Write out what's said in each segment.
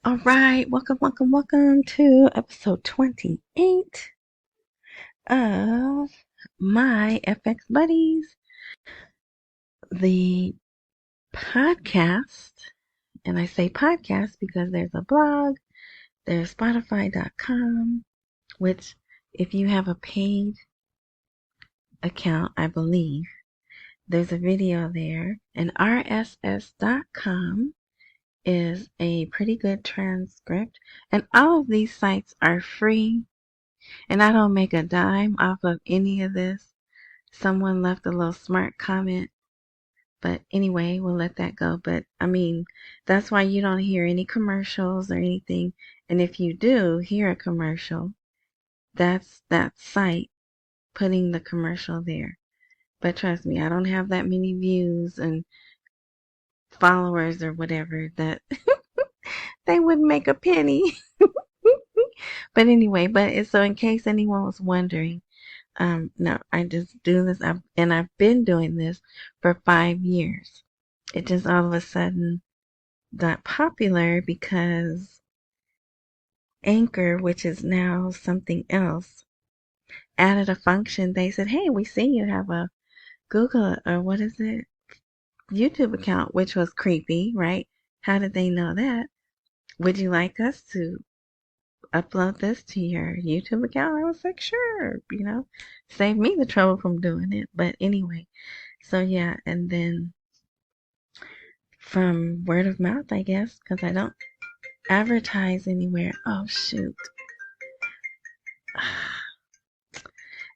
All right, welcome to episode 28 of my FX Buddies, the podcast. And I say podcast because there's a blog, there's Spotify.com, which if you have a paid account, I believe, there's a video there, and RSS.com is a pretty good transcript, and all of these sites are free, and I don't make a dime off of any of this. Someone left a little smart comment, but anyway, we'll let that go. But I mean, that's why you don't hear any commercials or anything, and if you do hear a commercial, that's that site putting the commercial there. But trust me, I don't have that many views and followers or whatever that they wouldn't make a penny. But anyway, so in case anyone was wondering, no, I just do this, and I've been doing this for 5 years. It just all of a sudden got popular because Anchor, which is now something else, added a function. They said, "Hey, we see you have a Google or what is it, YouTube account," which was creepy, right? How did they know that? Would you like us to upload this to your YouTube account? I was like, sure, save me the trouble from doing it. But anyway, so yeah, and then from word of mouth, I guess, because I don't advertise anywhere. Oh, shoot.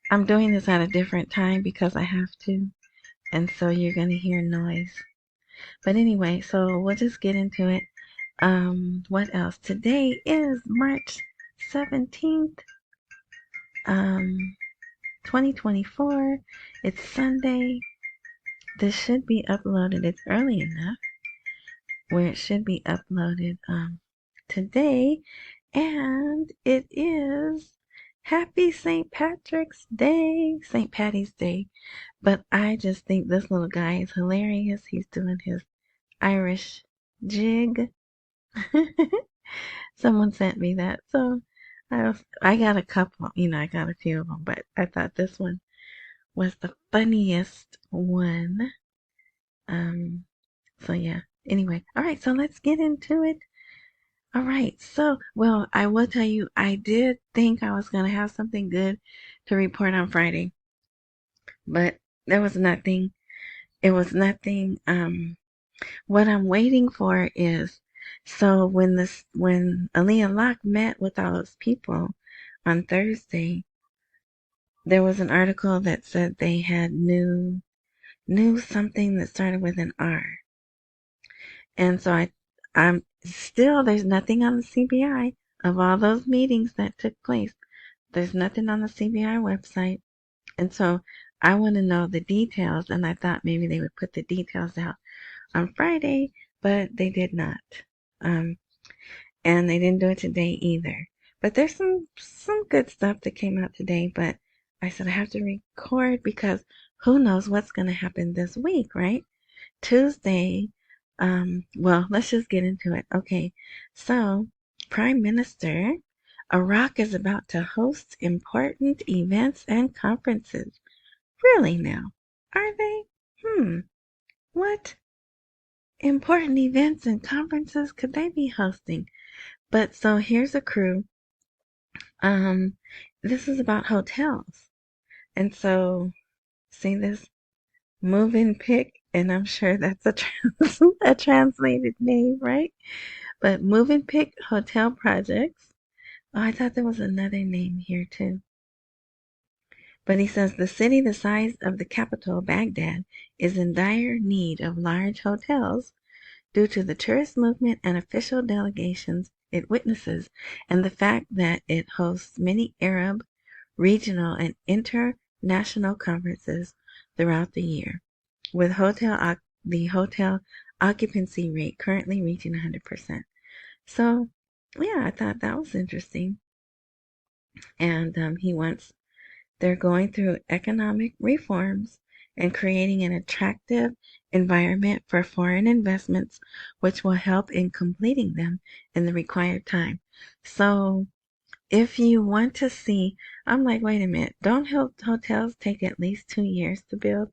I'm doing this at a different time because I have to, and so you're going to hear noise. But anyway, so we'll just get into it. What else? Today is March 17th, 2024. It's Sunday. This should be uploaded. It's early enough where it should be uploaded today. And it is Happy St. Patrick's Day, St. Patty's Day. But I just think this little guy is hilarious. He's doing his Irish jig. Someone sent me that, so I got a couple, I got a few of them, but I thought this one was the funniest one. So yeah. Anyway, all right, so let's get into it. All right, so, well, I will tell you, I did think I was going to have something good to report on Friday, but there was nothing. It was nothing. What I'm waiting for is, so when Al-Alaq met with all those people on Thursday, there was an article that said they had knew something that started with an R. And so I'm still, there's nothing on the CBI of all those meetings that took place. There's nothing on the CBI website. And so I want to know the details, and I thought maybe they would put the details out on Friday, but they did not. And they didn't do it today either. But there's some good stuff that came out today, but I said I have to record because who knows what's going to happen this week, right? Tuesday, well, let's just get into it. Okay, so Prime Minister, Iraq is about to host important events and conferences. Really now? Are they? What important events and conferences could they be hosting? But so here's a crew. This is about hotels. And so, see this move in pick, and I'm sure that's a translated name, right? But move and pick hotel projects. Oh, I thought there was another name here too. But he says the city the size of the capital, Baghdad, is in dire need of large hotels due to the tourist movement and official delegations it witnesses, and the fact that it hosts many Arab, regional, and international conferences throughout the year, with the hotel occupancy rate currently reaching 100%. So, yeah, I thought that was interesting. And they're going through economic reforms and creating an attractive environment for foreign investments, which will help in completing them in the required time. So if you want to see, I'm like, wait a minute, don't hotels take at least 2 years to build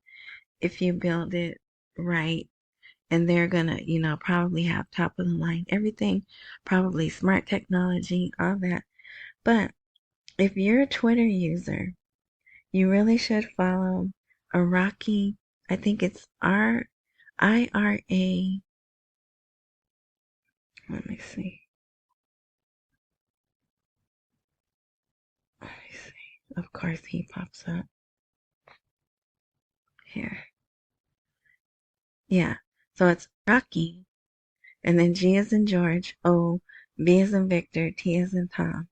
if you build it right? And they're gonna, probably have top of the line everything, probably smart technology, all that. But if you're a Twitter user, you really should follow Iraqi. I think it's IRA. Let me see. Let me see. Of course, he pops up here. Yeah. So it's Iraqi, and then G is in George, O, B is in Victor, T is in Tom.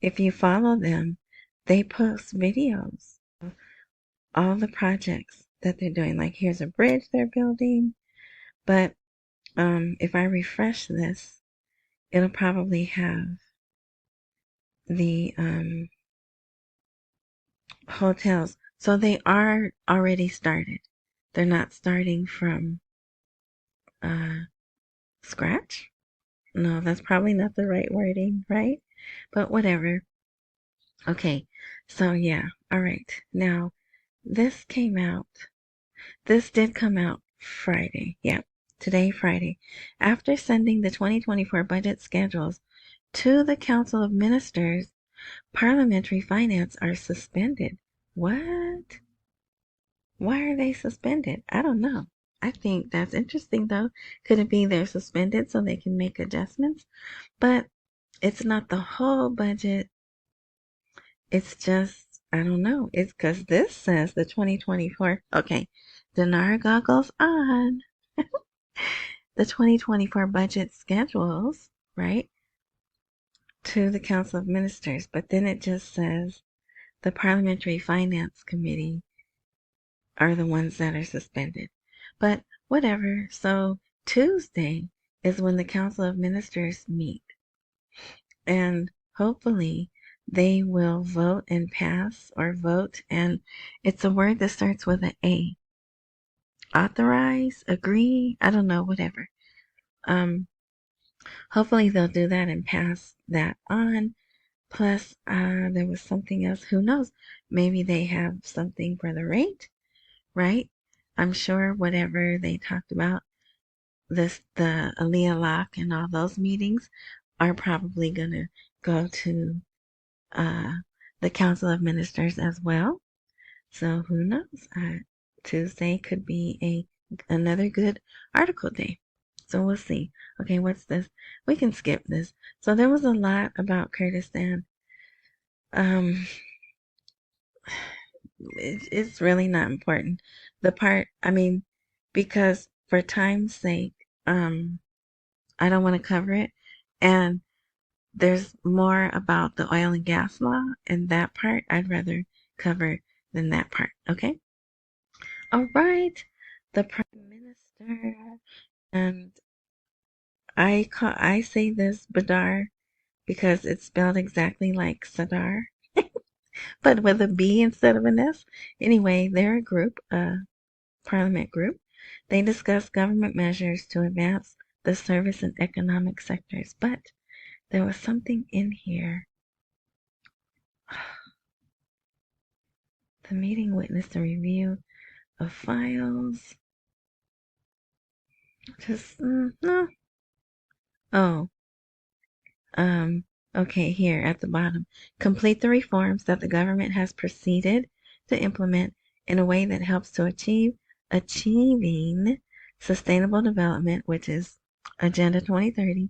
If you follow them, they post videos of all the projects that they're doing. Like here's a bridge they're building, but if I refresh this, it'll probably have the hotels. So they are already started. They're not starting from scratch. No, that's probably not the right wording, right? But whatever. Okay, so yeah, all right. Now, this came out. This did come out Friday. Yeah, today, Friday. After sending the 2024 budget schedules to the Council of Ministers, parliamentary finance are suspended. What? Why are they suspended? I don't know. I think that's interesting though. Could it be they're suspended so they can make adjustments? But it's not the whole budget. It's just, I don't know. It's because this says the 2024. Okay, dinar goggles on. The 2024 budget schedules, right, to the Council of Ministers. But then it just says the Parliamentary Finance Committee are the ones that are suspended. But whatever. So Tuesday is when the Council of Ministers meet. And hopefully they will vote and pass or vote. And it's a word that starts with an A. Authorize, agree, I don't know, whatever. Hopefully they'll do that and pass that on. Plus, there was something else. Who knows? Maybe they have something for the rate, right? I'm sure whatever they talked about, the Al-Alaq and all those meetings are probably going to go to the Council of Ministers as well. So who knows? Tuesday could be another good article day. So we'll see. Okay, what's this? We can skip this. So there was a lot about Kurdistan. It's really not important. Because for time's sake, I don't want to cover it. And there's more about the oil and gas law, and that part I'd rather cover than that part. Okay? All right. The Prime Minister, and I say this Badar because it's spelled exactly like Sadar, but with a B instead of an S. Anyway, they're a group, a parliament group. They discuss government measures to advance the service and economic sectors. But there was something in here. The meeting witnessed a review of files. Just, no. Oh, okay, here at the bottom. Complete the reforms that the government has proceeded to implement in a way that helps to achieving sustainable development, which is Agenda 2030,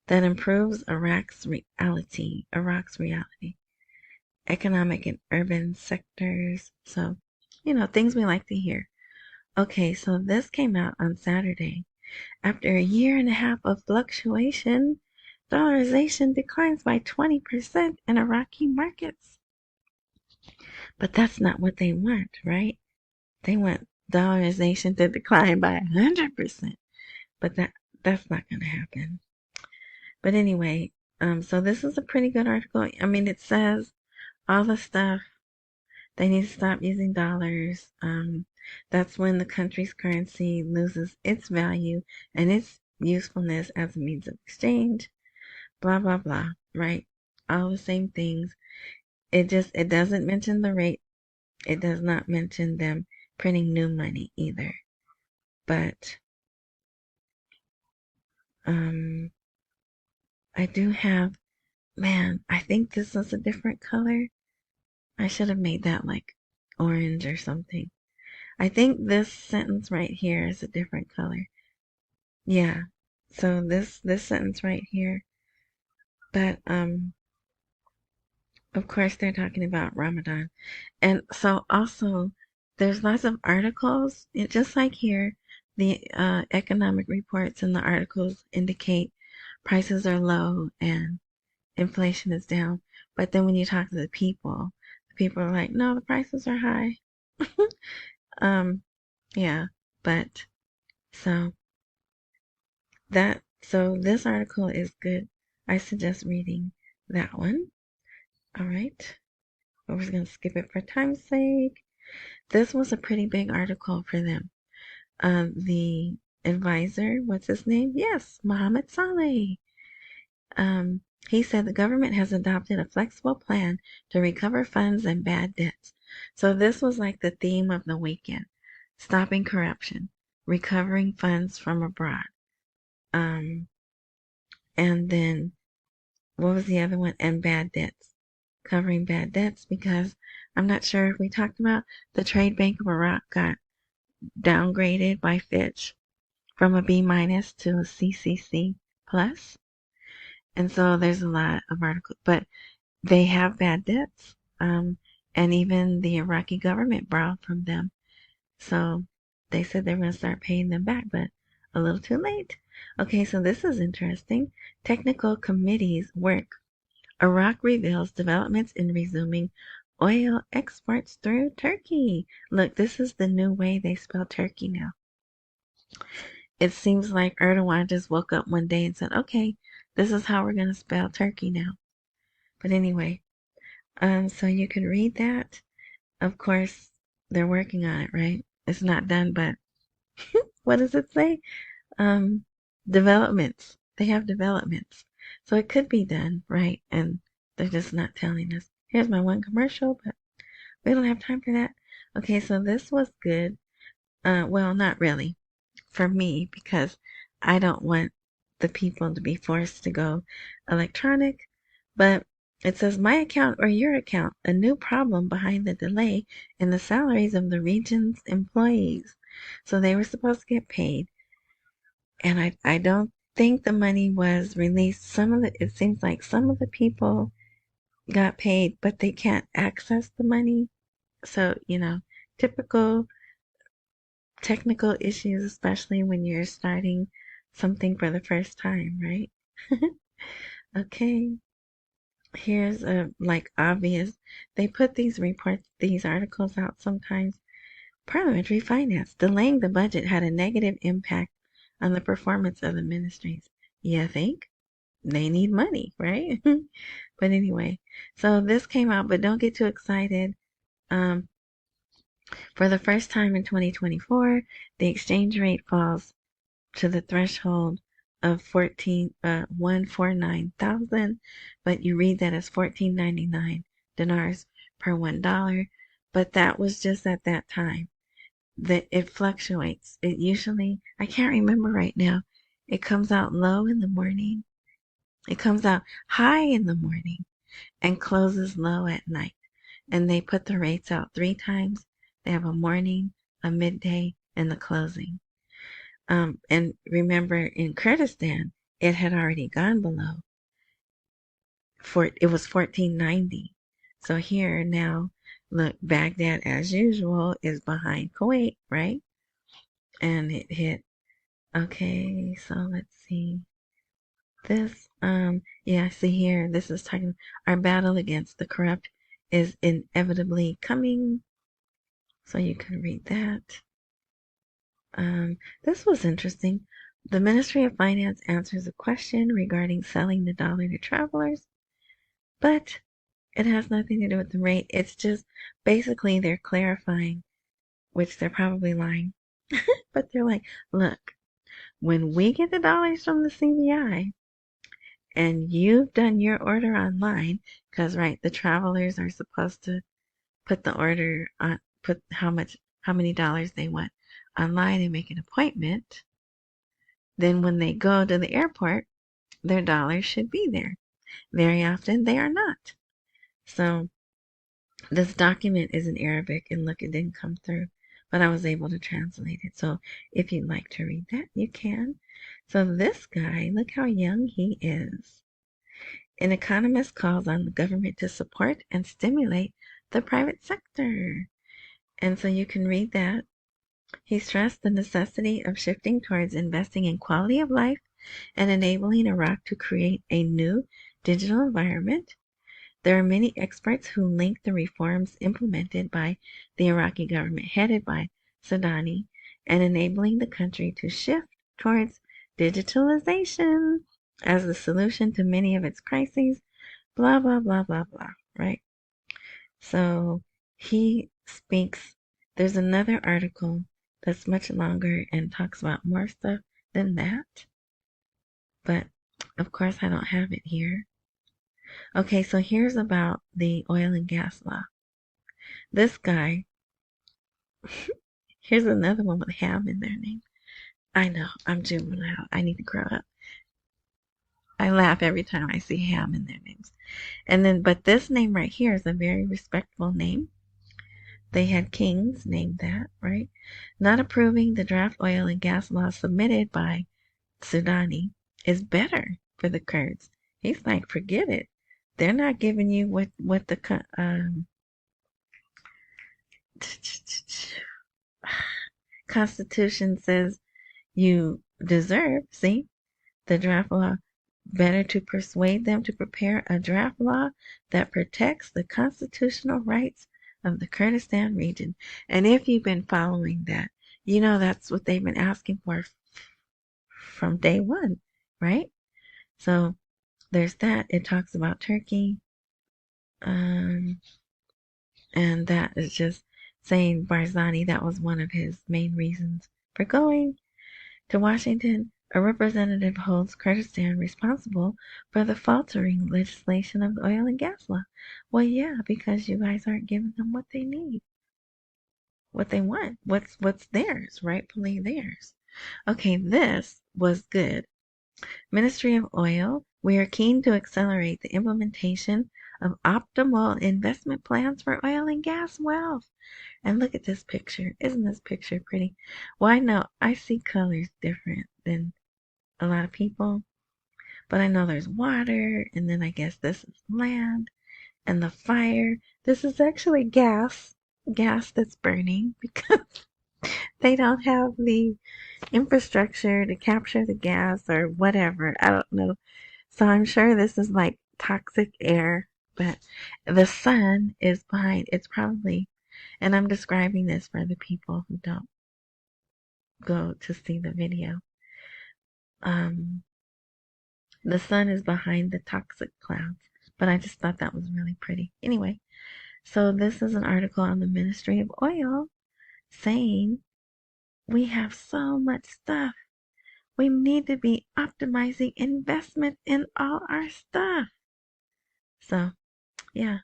that improves Iraq's reality, economic and urban sectors. So, things we like to hear. Okay, so this came out on Saturday. After a year and a half of fluctuation, dollarization declines by 20% in Iraqi markets. But that's not what they want, right? They want dollarization to decline by 100%. But that's not going to happen. But anyway, so this is a pretty good article. I mean, it says all the stuff. They need to stop using dollars. That's when the country's currency loses its value and its usefulness as a means of exchange. Blah, blah, blah, right? All the same things. It doesn't mention the rate. It does not mention them printing new money either. But, I do have, man, I think this is a different color. I should have made that like orange or something. I think this sentence right here is a different color. Yeah. So this sentence right here. But, of course they're talking about Ramadan. And so also there's lots of articles. Just like here, the economic reports and the articles indicate prices are low and inflation is down. But then when you talk to the people are like, no, the prices are high. Yeah, but so this article is good. I suggest reading that one. All right. But we're just going to skip it for time's sake. This was a pretty big article for them. The advisor, what's his name? Yes, Mohammed Saleh. He said the government has adopted a flexible plan to recover funds and bad debts. So this was like the theme of the weekend. Stopping corruption, recovering funds from abroad. And then, what was the other one? And bad debts. Covering bad debts, because I'm not sure if we talked about the Trade Bank of Iraq got downgraded by Fitch from a B- to a CCC plus. And so there's a lot of articles, but they have bad debts. And even the Iraqi government borrowed from them. So they said they're going to start paying them back, but a little too late. Okay, so this is interesting. Technical committees work. Iraq reveals developments in resuming oil exports through Turkey. Look, this is the new way they spell Turkey now. It seems like Erdogan just woke up one day and said, okay, this is how we're going to spell Turkey now. But anyway, so you can read that. Of course, they're working on it, right? It's not done, but what does it say? Developments. They have developments. So it could be done, right? And they're just not telling us. Here's my one commercial, but we don't have time for that. Okay, so this was good. Well, not really for me, because I don't want the people to be forced to go electronic. But it says, my account or your account, a new problem behind the delay in the salaries of the region's employees. So they were supposed to get paid. And I don't think the money was released. It seems like some of the people got paid, but they can't access the money. So, typical technical issues, especially when you're starting something for the first time, right? Okay. Here's obvious. They put these articles out sometimes. Parliamentary finance. Delaying the budget had a negative impact on the performance of the ministries. You think? They need money, right? But anyway, so this came out, but don't get too excited. For the first time in 2024, the exchange rate falls to the threshold of 149,000, but you read that as 14.99 dinars per $1. But that was just at that time. That it fluctuates. It usually, I can't remember right now. It comes out low in the morning. It comes out high in the morning and closes low at night. And they put the rates out 3 times. They have a morning, a midday, and the closing. And remember, in Kurdistan, it had already gone below. It was 14.90. So here now, look, Baghdad, as usual, is behind Kuwait, right? And it hit. Okay, so let's see. This, yeah, see here, this is talking, our battle against the corrupt is inevitably coming. So you can read that. This was interesting. The Ministry of Finance answers a question regarding selling the dollar to travelers, but it has nothing to do with the rate. It's just basically they're clarifying which they're probably lying. But they're like, look, when we get the dollars from the CBI and you've done your order online, because, right, the travelers are supposed to put the order on, put how many dollars they want online and make an appointment. Then when they go to the airport, their dollars should be there. Very often they are not. So this document is in Arabic, and look, it didn't come through, but I was able to translate it. So if you'd like to read that, you can. So this guy, look how young he is. An economist calls on the government to support and stimulate the private sector. And so you can read that. He stressed the necessity of shifting towards investing in quality of life and enabling Iraq to create a new digital environment. There are many experts who link the reforms implemented by the Iraqi government headed by Sudani and enabling the country to shift towards digitalization as the solution to many of its crises, blah, blah, blah, blah, blah, right? So he speaks, there's another article that's much longer and talks about more stuff than that, but of course I don't have it here. Okay, so here's about the oil and gas law. This guy, here's another one with ham in their name. I know, I'm juvenile. I need to grow up. I laugh every time I see ham in their names. And then, but this name right here is a very respectful name. They had kings named that, right? Not approving the draft oil and gas law submitted by Sudani is better for the Kurds. He's like, forget it. They're not giving you what the Constitution says you deserve. See, the draft law, better to persuade them to prepare a draft law that protects the constitutional rights of the Kurdistan region. And if you've been following that, you know that's what they've been asking for from day one, right? So there's that. It talks about Turkey. And that is just saying Barzani, that was one of his main reasons for going to Washington. A representative holds Kurdistan responsible for the faltering legislation of the oil and gas law. Well, yeah, because you guys aren't giving them what they need, what they want, what's theirs, rightfully theirs. Okay, this was good. Ministry of Oil, we are keen to accelerate the implementation of optimal investment plans for oil and gas wealth. And look at this picture. Isn't this picture pretty? Well, I know I see colors different than a lot of people, but I know there's water, and then I guess this is land, and the fire. This is actually gas that's burning because they don't have the infrastructure to capture the gas or whatever. I don't know. So I'm sure this is like toxic air, but the sun is behind. It's probably, and I'm describing this for the people who don't go to see the video. The sun is behind the toxic clouds, but I just thought that was really pretty. Anyway, so this is an article on the Ministry of Oil saying we have so much stuff. We need to be optimizing investment in all our stuff. So, yeah.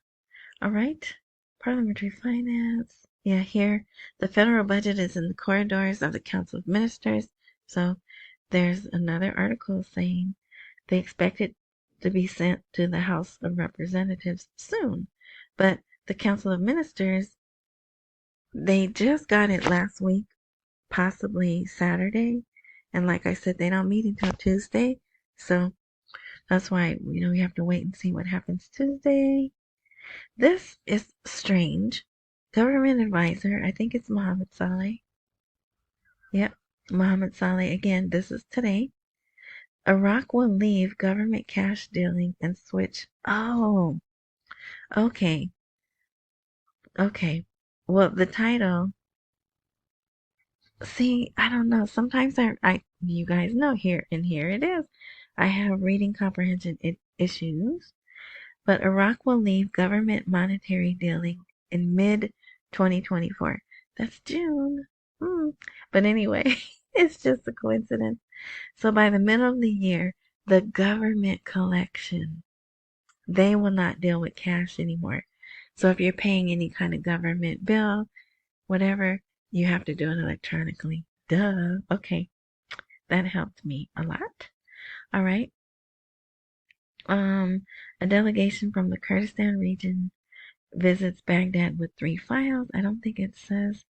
All right. Parliamentary finance. Yeah, here the federal budget is in the corridors of the Council of Ministers. So there's another article saying they expect it to be sent to the House of Representatives soon. But the Council of Ministers, they just got it last week, possibly Saturday. And like I said, they don't meet until Tuesday. So that's why, we have to wait and see what happens Tuesday. This is strange. Government advisor, I think it's Mohammed Saleh. Yep, Mohammed Saleh. Again, this is today. Iraq will leave government cash dealing and switch. Oh, okay. Okay. Well, the title. See, I don't know. Sometimes you guys know here, and here it is. I have reading comprehension issues. But Iraq will leave government monetary dealing in mid-2024. That's June. But anyway, it's just a coincidence. So by the middle of the year, the government collection, they will not deal with cash anymore. So if you're paying any kind of government bill, whatever, you have to do it electronically. Duh. Okay. That helped me a lot. All right. A delegation from the Kurdistan region visits Baghdad with 3 files. I don't think it says,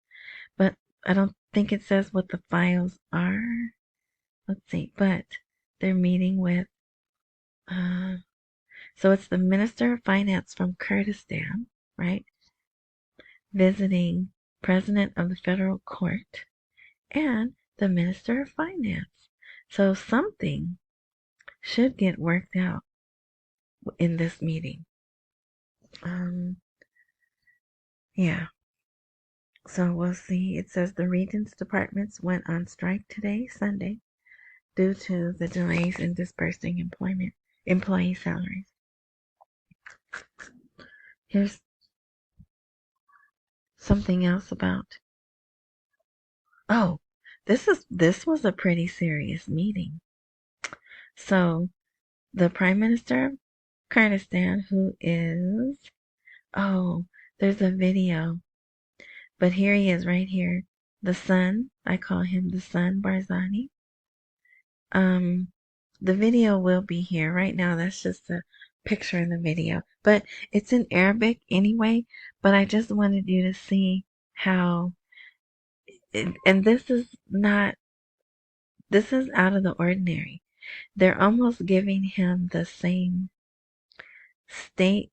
but I don't think it says what the files are. Let's see, but they're meeting with, so it's the Minister of Finance from Kurdistan, right? Visiting President of the Federal Court and the Minister of Finance. So something should get worked out in this meeting. Yeah. So we'll see. It says the region's departments went on strike today, Sunday, due to the delays in dispersing employee salaries. Here's something else about. Oh, this was a pretty serious meeting. So the Prime Minister of Kurdistan, who is, there's a video, but here he is right here. The son, I call him the son, Barzani. The video will be here right now. That's just a picture in the video, but it's in Arabic anyway. But I just wanted you to see how, and this is out of the ordinary. They're almost giving him the same state.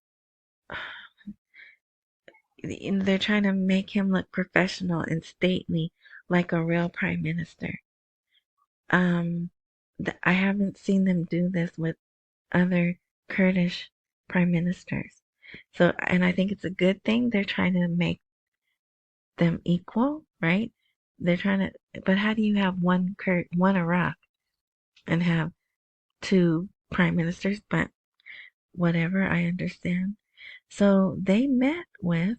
They're trying to make him look professional and stately, like a real prime minister. I haven't seen them do this with other Kurdish prime ministers. So, and I think it's a good thing. They're trying to make them equal, right? They're trying to, but how do you have one Iraq and have 2 prime ministers? But whatever, I understand. So they met with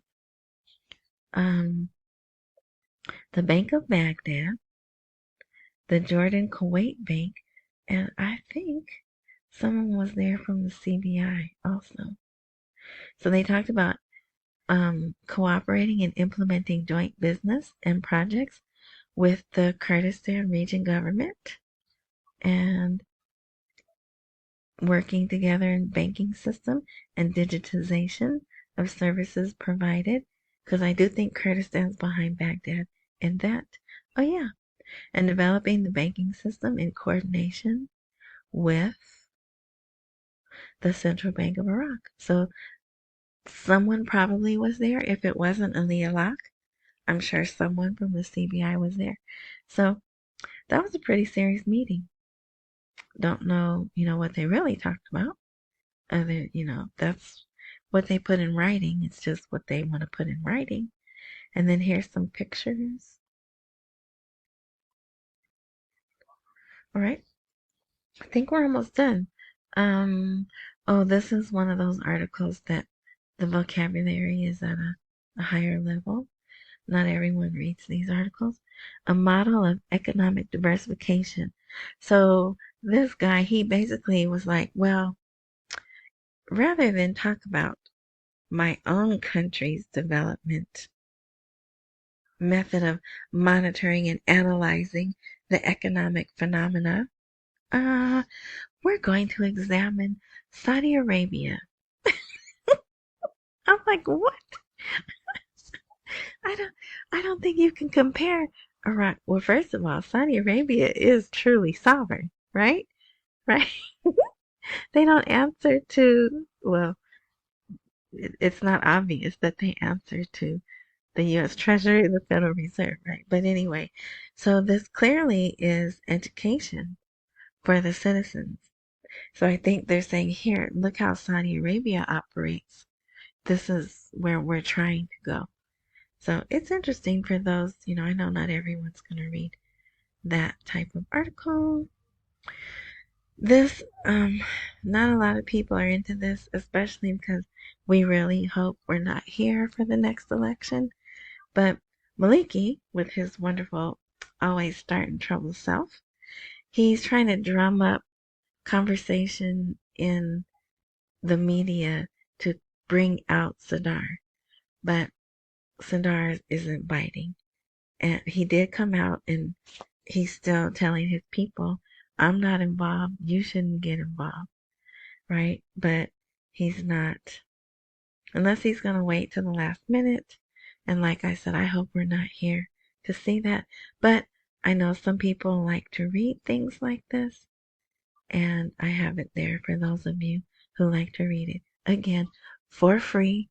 the Bank of Baghdad, the Jordan Kuwait Bank, and I think someone was there from the CBI also. So they talked about cooperating and implementing joint business and projects with the Kurdistan region government and working together in banking system and digitization of services provided. Because I do think Kurdistan's behind Baghdad in that. Oh yeah. And developing the banking system in coordination with the Central Bank of Iraq. So someone probably was there. If it wasn't Al-Alaq, I'm sure someone from the CBI was there. So that was a pretty serious meeting. Don't know, what they really talked about. That's what they put in writing. It's just what they want to put in writing. And then here's some pictures. All right. I think we're almost done. This is one of those articles that the vocabulary is at a higher level. Not everyone reads these articles. A model of economic diversification. So this guy, he basically was like, well, rather than talk about my own country's development method of monitoring and analyzing the economic phenomena, we're going to examine Saudi Arabia. I'm like, what? I don't think you can compare Iraq. Well, first of all, Saudi Arabia is truly sovereign, right? Right? They don't answer to, well, it's not obvious that they answer to the U.S. Treasury and the Federal Reserve, right? But anyway, so this clearly is education for the citizens. So I think they're saying, here, look how Saudi Arabia operates. This is where we're trying to go. So it's interesting for those, I know not everyone's going to read that type of article. This, not a lot of people are into this, especially because we really hope we're not here for the next election. But Maliki, with his wonderful, always starting trouble self, he's trying to drum up conversation in the media to bring out Sadar, but Sadar isn't biting. And he did come out and he's still telling his people, I'm not involved, you shouldn't get involved, right? But he's not, unless he's going to wait till the last minute. And like I said, I hope we're not here to see that. But I know some people like to read things like this, and I have it there for those of you who like to read it. Again, for free.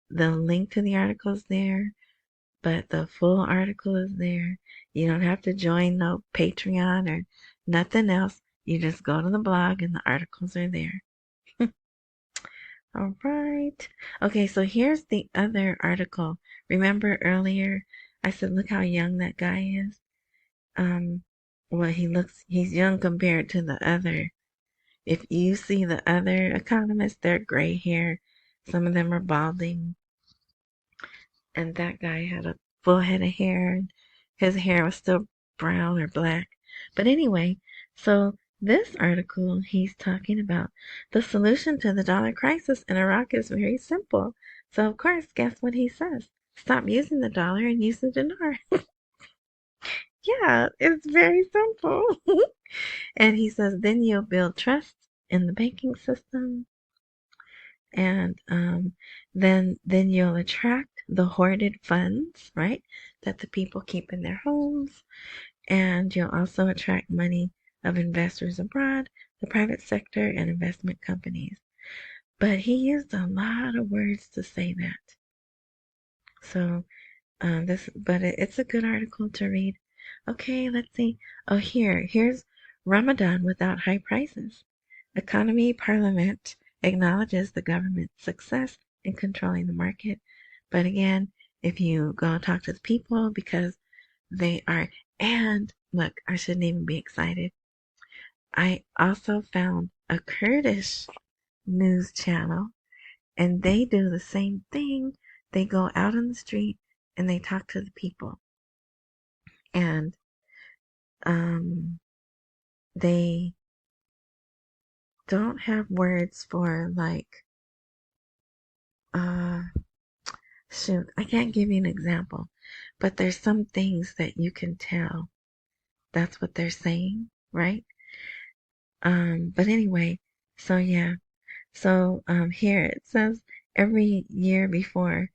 The link to the article is there, but the full article is there. You don't have to join no Patreon or nothing else. You just go to the blog and the articles are there. All right. Okay, so here's the other article. Remember earlier I said, look how young that guy is? Well, he's young compared to the other. If you see the other economists, they're gray hair. Some of them are balding. And that guy had a full head of hair, and his hair was still brown or black. But anyway, so this article, he's talking about the solution to the dollar crisis in Iraq is very simple. So, of course, guess what he says? Stop using the dollar and use the dinar. Yeah, it's very simple. And he says, then you'll build trust in the banking system, and then you'll attract the hoarded funds, right, that the people keep in their homes, and you'll also attract money of investors abroad, the private sector, and investment companies. But he used a lot of words to say that. So it's a good article to read. Okay, let's see. Oh, here's Ramadan without high prices. Economy Parliament acknowledges the government's success in controlling the market. But again, if you go talk to the people, because they are, and look, I shouldn't even be excited. I also found a Kurdish news channel, and they do the same thing. They go out on the street and they talk to the people. And they don't have words for like, shoot, I can't give you an example, but there's some things that you can tell that's what they're saying, right? But anyway, so yeah. So here it says every year before,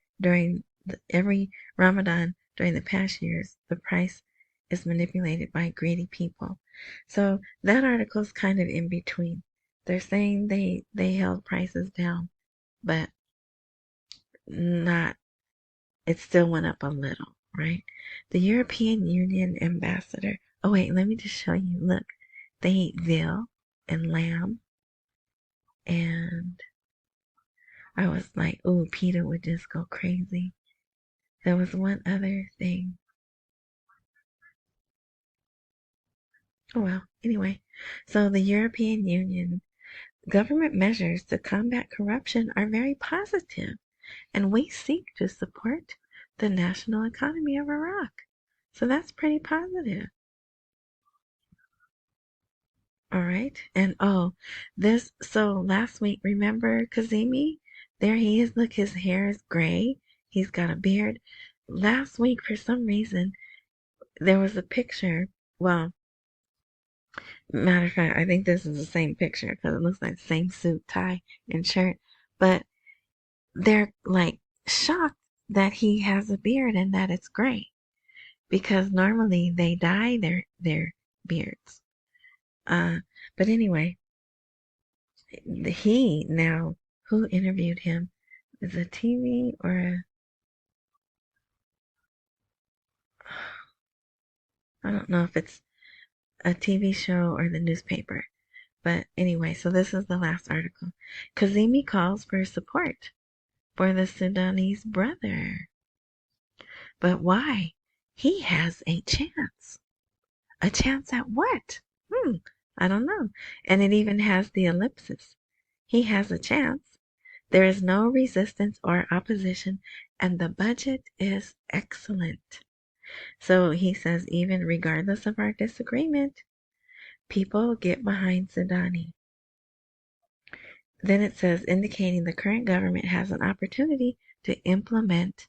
every Ramadan during the past years, the price is manipulated by greedy people. So that article is kind of in between. They're saying they held prices down, but not, it still went up a little, right? The European Union ambassador, oh wait, let me just show you, look, they eat veal and lamb, and I was like, ooh, Peter would just go crazy. There was one other thing. Oh well, anyway. So the European Union government measures to combat corruption are very positive, and we seek to support the national economy of Iraq. So that's pretty positive. All right. And so last week, remember Kazemi? There he is. Look, his hair is gray. He's got a beard. Last week, for some reason, there was a picture. Well, matter of fact, I think this is the same picture because it looks like the same suit, tie, and shirt. But they're like shocked that he has a beard and that it's gray, because normally they dye their beards. But anyway, who interviewed him? Is it TV or I don't know if it's a TV show or the newspaper. But anyway, so this is the last article. Kazemi calls for support for the Sudanese brother. But why? He has a chance. A chance at what? I don't know. And it even has the ellipsis. He has a chance. There is no resistance or opposition, and the budget is excellent. So he says, even regardless of our disagreement, people get behind Zidani. Then it says, indicating the current government has an opportunity to implement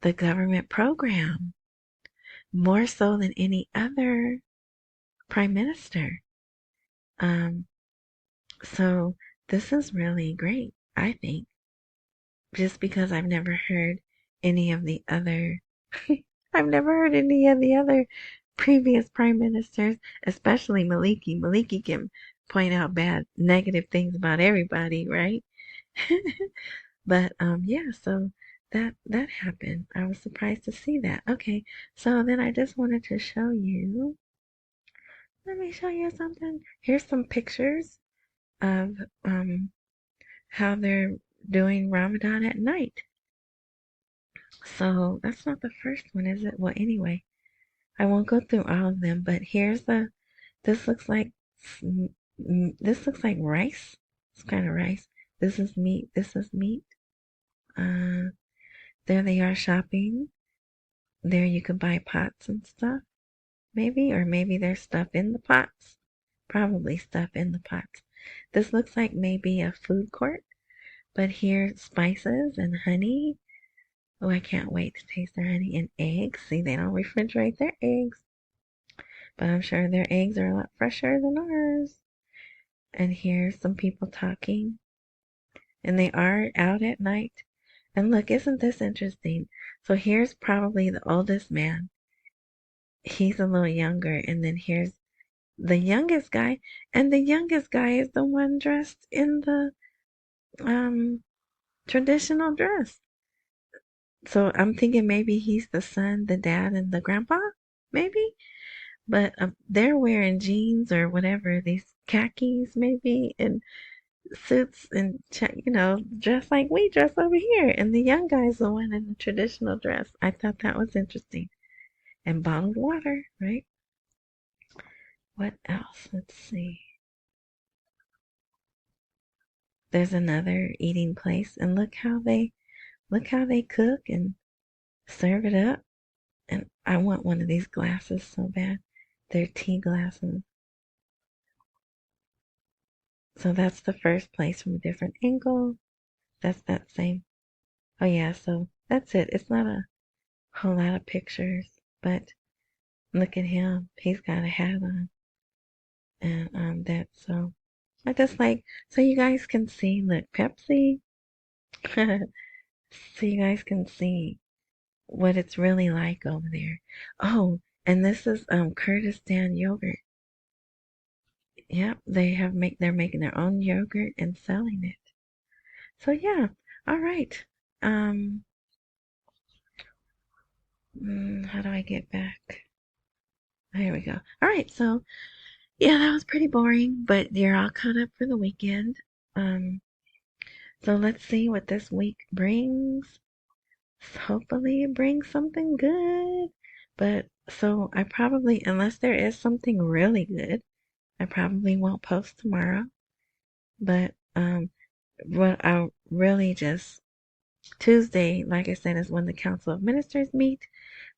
the government program more so than any other prime minister. So this is really great, I think, just because I've never heard any of the other, I've never heard any of the other previous prime ministers, especially Maliki. Maliki can point out bad, negative things about everybody, right? But yeah, so that happened. I was surprised to see that. Okay, so then I just wanted to show you. Let me show you something. Here's some pictures of how they're doing Ramadan at night. So that's not the first one, is it? Well, anyway, I won't go through all of them, but here's this looks like rice. It's kind of rice. This is meat. This is meat. There they are shopping. There you can buy pots and stuff, maybe, or maybe there's stuff in the pots. Probably stuff in the pots. This looks like maybe a food court, but here's spices and honey. Oh, I can't wait to taste their honey and eggs. See, they don't refrigerate their eggs, but I'm sure their eggs are a lot fresher than ours. And here's some people talking, and they are out at night. And look, isn't this interesting? So here's probably the oldest man. He's a little younger, and then here's the youngest guy, and the youngest guy is the one dressed in the traditional dress. So I'm thinking maybe he's the son, the dad, and the grandpa, maybe. But they're wearing jeans or whatever, these khakis maybe, and suits, and dressed like we dress over here. And the young guy's the one in the traditional dress. I thought that was interesting. And bottled water, right? What else? Let's see. There's another eating place, and look how they cook and serve it up. And I want one of these glasses so bad. They're tea glasses. So that's the first place from a different angle. That's that same. Oh yeah, so that's it. It's not a whole lot of pictures, but look at him. He's got a hat on. And that's so I just like so you guys can see, look, Pepsi. So you guys can see what it's really like over there. Oh, and this is Kurdistan yogurt. Yep, they're making their own yogurt and selling it. So yeah, all right. How do I get back? Here we go. All right, so yeah, that was pretty boring, but you're all caught up for the weekend. So let's see what this week brings. Hopefully it brings something good. But so I probably, unless there is something really good, I probably won't post tomorrow. But what I really just Tuesday, like I said, is when the Council of Ministers meet.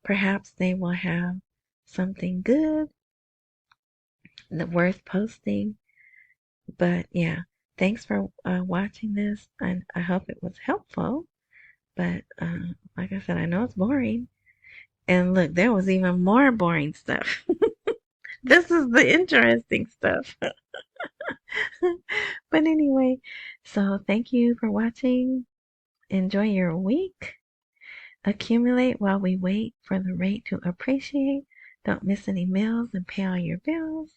Perhaps they will have something good that worth posting. But yeah, thanks for watching this, and I hope it was helpful. But like I said, I know it's boring. And look, there was even more boring stuff. This is the interesting stuff. But anyway, so thank you for watching. Enjoy your week. Accumulate while we wait for the rate to appreciate. Don't miss any meals and pay all your bills.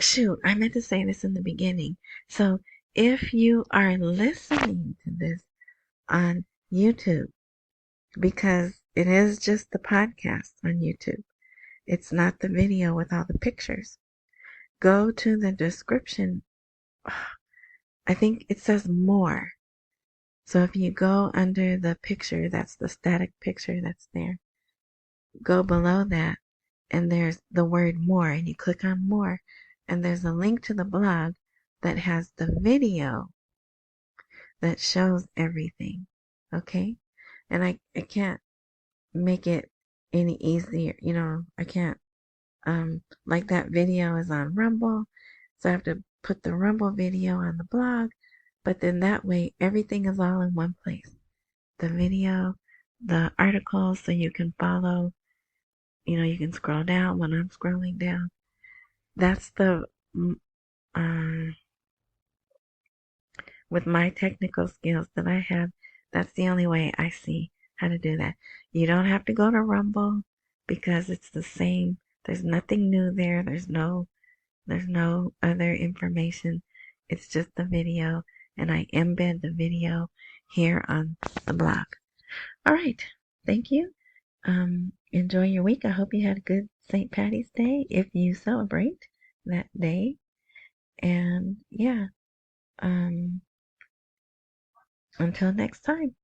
Shoot, I meant to say this in the beginning. So if you are listening to this on YouTube, because it is just the podcast on YouTube, it's not the video with all the pictures. Go to the description. I think it says more. So if you go under the picture, that's the static picture that's there. Go below that, and there's the word more, and you click on more, and there's a link to the blog that has the video that shows everything. Okay? and I can't make it any easier. I can't, like that video is on Rumble, so I have to put the Rumble video on the blog, but then that way everything is all in one place. The video, the articles, so you can follow, you can scroll down when I'm scrolling down. That's um, with my technical skills that I have, that's the only way I see how to do that. You don't have to go to Rumble because it's the same. There's nothing new there. There's no other information. It's just the video, and I embed the video here on the blog. All right. Thank you. Enjoy your week. I hope you had a good St. Patty's Day if you celebrate that day. And yeah, until next time.